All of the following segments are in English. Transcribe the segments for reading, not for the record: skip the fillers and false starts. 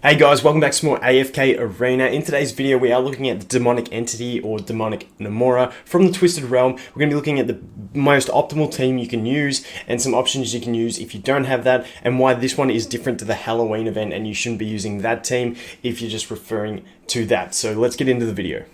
Hey guys, welcome back to more AFK Arena. In today's video, we are looking at the demonic entity or demonic Nemora from the Twisted Realm. We're going to be looking at the most optimal team you can use and some options you can use if you don't have that, and why this one is different to the Halloween event and you shouldn't be using that team if you're just referring to that. So let's get into the video.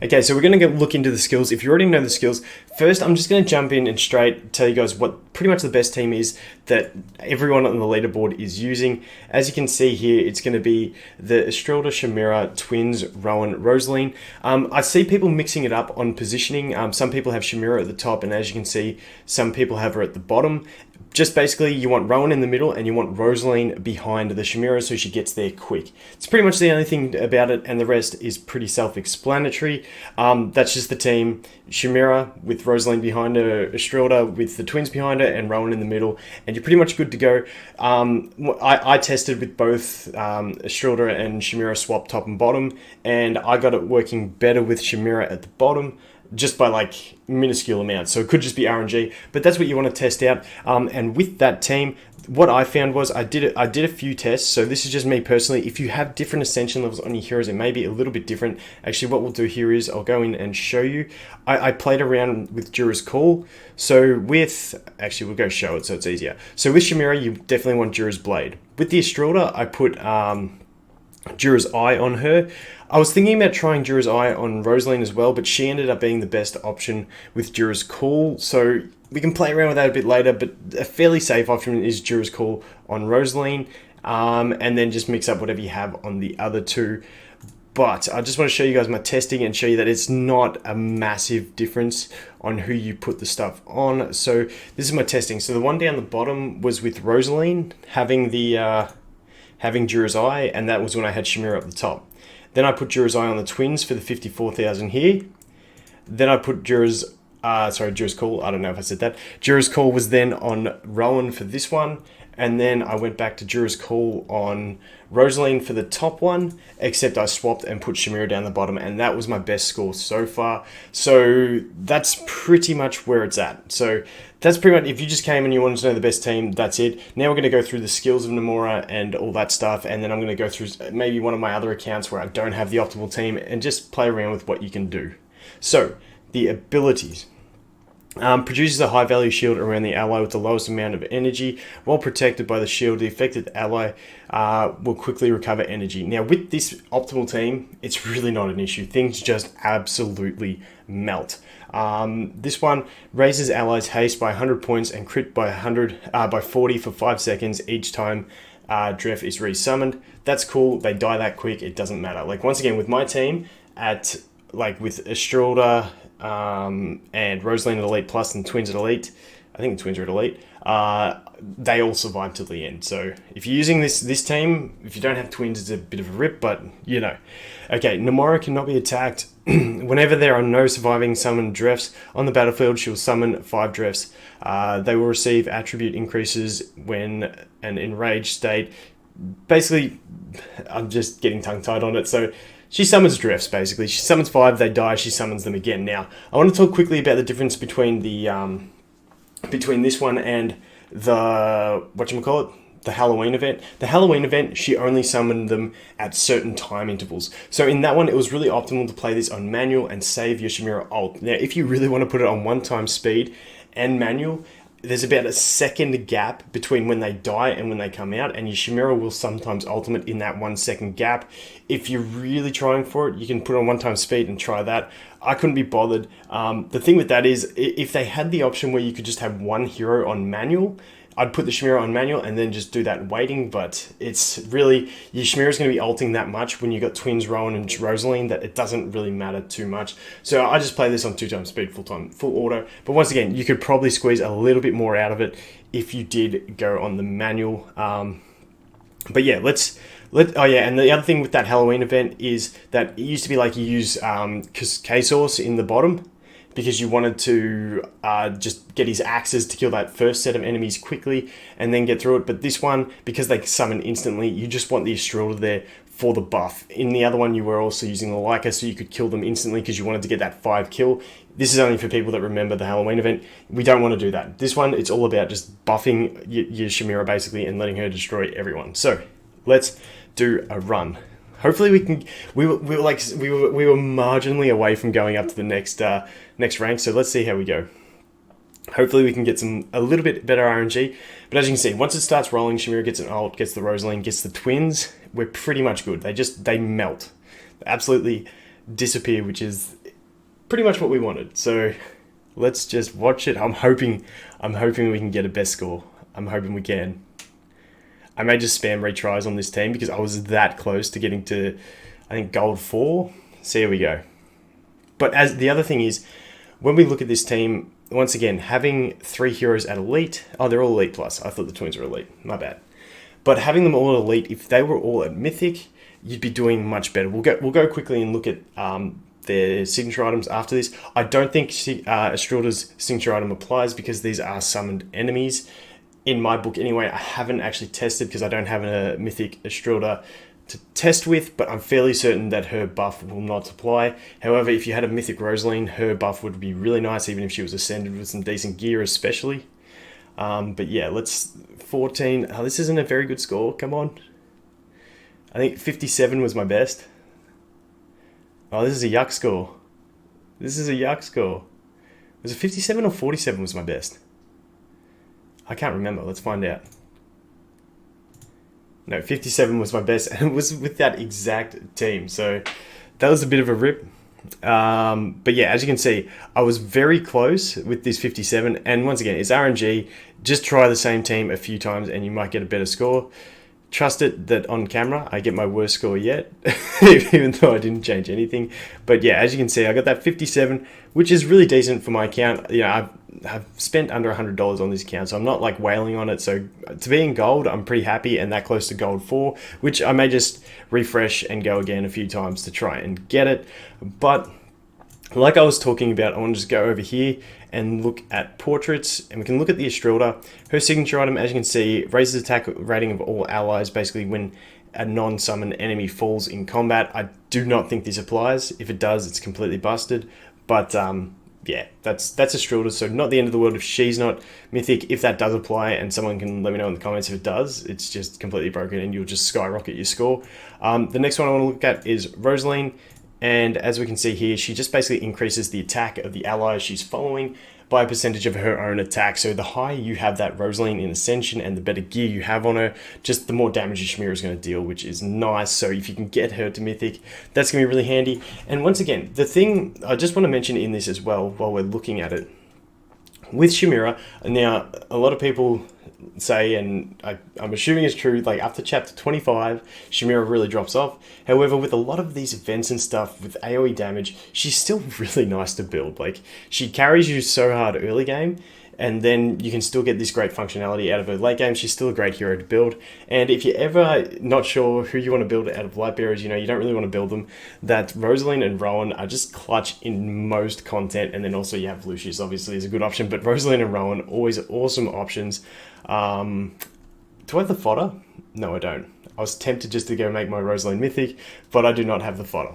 Okay, so we're going to look into the skills. If you already know the skills, first I'm just going to jump in and straight tell you guys what pretty much the best team is that everyone on the leaderboard is using. As you can see here, it's going to be the Estrelda, Chimera, Twins, Rowan, Rosaline. I see people mixing it up on positioning. Some people have Chimera at the top, and as you can see, some people have her at the bottom. Just basically, you want Rowan in the middle and you want Rosaline behind the Chimera so she gets there quick. It's pretty much the only thing about it, and the rest is pretty self-explanatory. That's just the team. Chimera with Rosaline behind her, Estrelda with the Twins behind her, and Rowan in the middle, and you're pretty much good to go. I tested with both Estrelda and Chimera swap top and bottom, and I got it working better with Chimera at the bottom, just by like minuscule amounts. So it could just be RNG, but that's what you want to test out. And with that team, what I found was I did a few tests. So this is just me personally. If you have different ascension levels on your heroes, it may be a little bit different. Actually, what we'll do here is I'll go in and show you. I played around with Jura's Call. So actually we'll go show it so it's easier. So with Chimera, you definitely want Jura's Blade. With the Estrelda, I put Jura's Eye on her. I was thinking about trying Jura's Eye on Rosaline as well, but she ended up being the best option with Jura's Call. So we can play around with that a bit later, but a fairly safe option is Jura's Call on Rosaline, and then just mix up whatever you have on the other two. But I just want to show you guys my testing and show you that it's not a massive difference on who you put the stuff on. So this is my testing. So the one down the bottom was with Rosaline having Jura's Eye, and that was when I had Chimera up the top. Then I put Jura's Eye on the Twins for the 54,000 here. Then I put Jura's Call, I don't know if I said that. Jura's Call was then on Rowan for this one. And then I went back to Jura's Call on Rosaline for the top one, except I swapped and put Chimera down the bottom, and that was my best score so far. So that's pretty much where it's at. So that's pretty much, if you just came and you wanted to know the best team, that's it. Now we're going to go through the skills of Nemora and all that stuff, and then I'm going to go through maybe one of my other accounts where I don't have the optimal team and just play around with what you can do. So the abilities. Produces a high value shield around the ally with the lowest amount of energy. While protected by the shield, the affected ally will quickly recover energy. Now with this optimal team, it's really not an issue. Things just absolutely melt. This one raises allies' haste by 100 points and crit by 40 for 5 seconds each time Dref is resummoned. That's cool. They die that quick. It doesn't matter. Like once again with my team with Estrelda, and Rosaline at Elite Plus and Twins at Elite, I think the Twins are at Elite, they all survive till the end. So if you're using this team, if you don't have Twins, it's a bit of a rip, but you know. Okay, Nemora cannot be attacked. Whenever there are no surviving summoned Drefs on the battlefield, she'll summon 5 Drefs. They will receive attribute increases when an enraged state. Basically, I'm just getting tongue-tied on it, so she summons Drefs, basically. She summons 5, they die, she summons them again. Now, I want to talk quickly about the difference between between this one and the, the Halloween event. The Halloween event, she only summoned them at certain time intervals. So in that one, it was really optimal to play this on manual and save your Chimera ult. Now, if you really want to put it on 1-time speed and manual, there's about a second gap between when they die and when they come out, and your Chimera will sometimes ultimate in that 1 second gap. If you're really trying for it, you can put on 1-time speed and try that. I couldn't be bothered. The thing with that is, if they had the option where you could just have one hero on manual, I'd put the Chimera on manual and then just do that waiting, but it's really, your Chimera is going to be ulting that much when you got Twins, Rowan and Rosaline that it doesn't really matter too much. So I just play this on 2-time speed, full auto. But once again, you could probably squeeze a little bit more out of it if you did go on the manual. But yeah, oh yeah, and the other thing with that Halloween event is that it used to be like you use K-Source in the bottom, because you wanted to just get his axes to kill that first set of enemies quickly and then get through it. But this one, because they summon instantly, you just want the Estrelda there for the buff. In the other one, you were also using the Leica, so you could kill them instantly because you wanted to get that 5 kill. This is only for people that remember the Halloween event. We don't want to do that. This one, it's all about just buffing your Chimera basically and letting her destroy everyone. So let's do a run. Hopefully we can. We were marginally away from going up to the next rank. So let's see how we go. Hopefully we can get a little bit better RNG. But as you can see, once it starts rolling, Chimera gets an ult, gets the Rosaline, gets the twins. We're pretty much good. They melt. They absolutely disappear, which is pretty much what we wanted. So let's just watch it. I'm hoping we can get a best score. I'm hoping we can. I may just spam retries on this team because I was that close to getting to, I think, gold 4. So here we go. But as the other thing is, when we look at this team, once again, having 3 heroes at elite. Oh, they're all elite plus. I thought the twins were elite. My bad. But having them all at elite, if they were all at mythic, you'd be doing much better. We'll go quickly and look at their signature items after this. I don't think Estrilda's signature item applies because these are summoned enemies. In my book anyway, I haven't actually tested because I don't have a mythic Estrilda to test with, but I'm fairly certain that her buff will not apply. However, if you had a mythic Rosaline, her buff would be really nice, even if she was ascended with some decent gear especially. But yeah, let's 14. Oh, this isn't a very good score. Come on. I think 57 was my best. Oh, this is a yuck score. This is a yuck score. Was it 57 or 47 was my best? I can't remember. Let's find out. No, 57 was my best, and it was with that exact team. So that was a bit of a rip. But yeah, as you can see, I was very close with this 57. And once again, it's RNG. Just try the same team a few times and you might get a better score. Trust it that on camera, I get my worst score yet, even though I didn't change anything. But yeah, as you can see, I got that 57, which is really decent for my account. You know, I've spent under $100 on this account, so I'm not like wailing on it. So to be in gold, I'm pretty happy, and that close to gold 4, which I may just refresh and go again a few times to try and get it. But like I was talking about, I want to just go over here and look at portraits, and we can look at the Estrilda. Her signature item, as you can see, raises attack rating of all allies, basically when a non-summoned enemy falls in combat. I do not think this applies. If it does, it's completely busted. But yeah, that's Estrilda, so not the end of the world if she's not mythic. If that does apply, and someone can let me know in the comments if it does, it's just completely broken and you'll just skyrocket your score. The next one I want to look at is Rosaline. And as we can see here, she just basically increases the attack of the allies she's following by a percentage of her own attack. So the higher you have that Rosaline in Ascension and the better gear you have on her, just the more damage your Chimera is going to deal, which is nice. So if you can get her to Mythic, that's going to be really handy. And once again, the thing I just want to mention in this as well, while we're looking at it, with Chimera, now a lot of people say, and I'm assuming it's true, like after chapter 25, Chimera really drops off. However, with a lot of these events and stuff with AoE damage, she's still really nice to build. Like, she carries you so hard early game, and then you can still get this great functionality out of her late game. She's still a great hero to build. And if you're ever not sure who you want to build out of light bearers, you know, you don't really want to build them, that Rosaline and Rowan are just clutch in most content. And then also you have Lucius, obviously, is a good option, but Rosaline and Rowan, always awesome options. Do I have the fodder? No, I don't. I was tempted just to go make my Rosaline Mythic, but I do not have the fodder.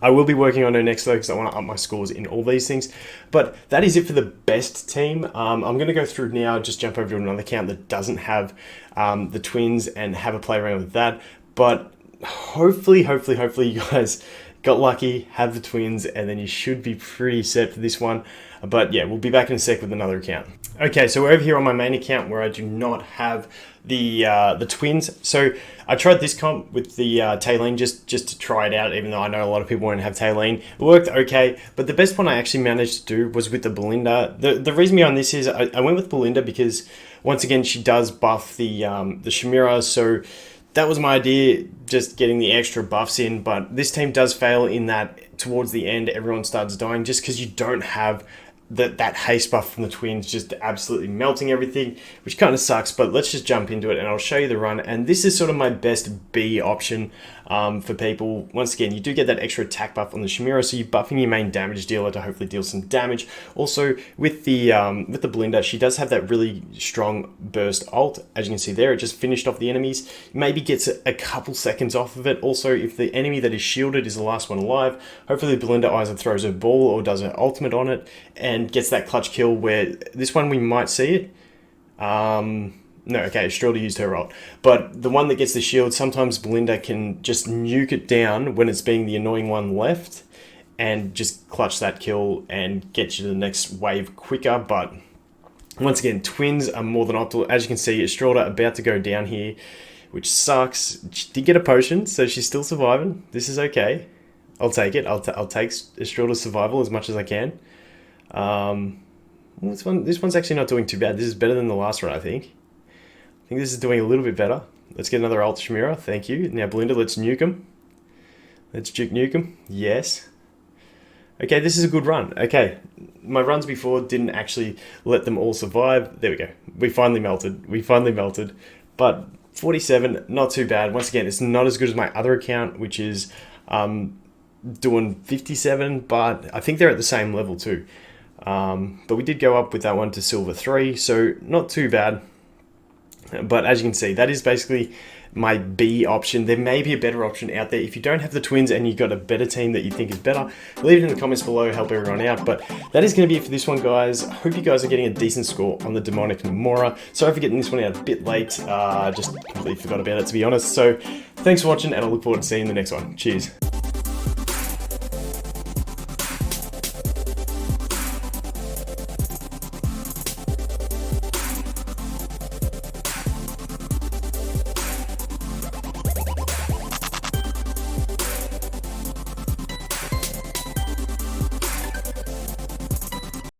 I will be working on her next though, because I want to up my scores in all these things. But that is it for the best team. I'm going to go through now, just jump over to another account that doesn't have the twins and have a play around with that. But hopefully you guys got lucky, have the twins, and then you should be pretty set for this one. But yeah, we'll be back in a sec with another account. Okay, so we're over here on my main account where I do not have the twins. So I tried this comp with the Taylene just to try it out, even though I know a lot of people won't have Taylene. It worked okay, but the best one I actually managed to do was with the Belinda. The reason behind this is I went with Belinda because, once again, she does buff the Chimera, so that was my idea, just getting the extra buffs in. But this team does fail in that towards the end, everyone starts dying just because you don't have that haste buff from the twins just absolutely melting everything, which kind of sucks, but let's just jump into it and I'll show you the run. And this is sort of my best B option for people. Once again, you do get that extra attack buff on the Chimera, so you're buffing your main damage dealer to hopefully deal some damage. Also, with the Belinda, she does have that really strong burst ult. As you can see there, it just finished off the enemies. Maybe gets a couple seconds off of it. Also, if the enemy that is shielded is the last one alive, hopefully Belinda either throws a ball or does an ultimate on it and gets that clutch kill, where this one we might see it. No, okay, Estrelda used her ult. But the one that gets the shield, sometimes Belinda can just nuke it down when it's being the annoying one left and just clutch that kill and get you to the next wave quicker. But once again, twins are more than optimal. As you can see, Estrelda about to go down here, which sucks. She did get a potion, so she's still surviving. This is okay. I'll take it. I'll take Estrelda's survival as much as I can. This one's actually not doing too bad. This is better than the last one, I think. I think this is doing a little bit better. Let's get another ult Chimera. Thank you. Now, Belinda, let's nuke him. Let's nuke him. Yes. Okay, this is a good run. Okay, my runs before didn't actually let them all survive. There we go. We finally melted. But 47, not too bad. Once again, it's not as good as my other account, which is doing 57, but I think they're at the same level too. But we did go up with that one to silver 3, so not too bad. But as you can see, that is basically my B option. There may be a better option out there. If you don't have the twins and you've got a better team that you think is better, leave it in the comments below, help everyone out. But that is going to be it for this one, guys. I hope you guys are getting a decent score on the demonic Nemora. Sorry for getting this one out a bit late. Just completely forgot about it, to be honest. So thanks for watching, and I look forward to seeing you in the next one. Cheers.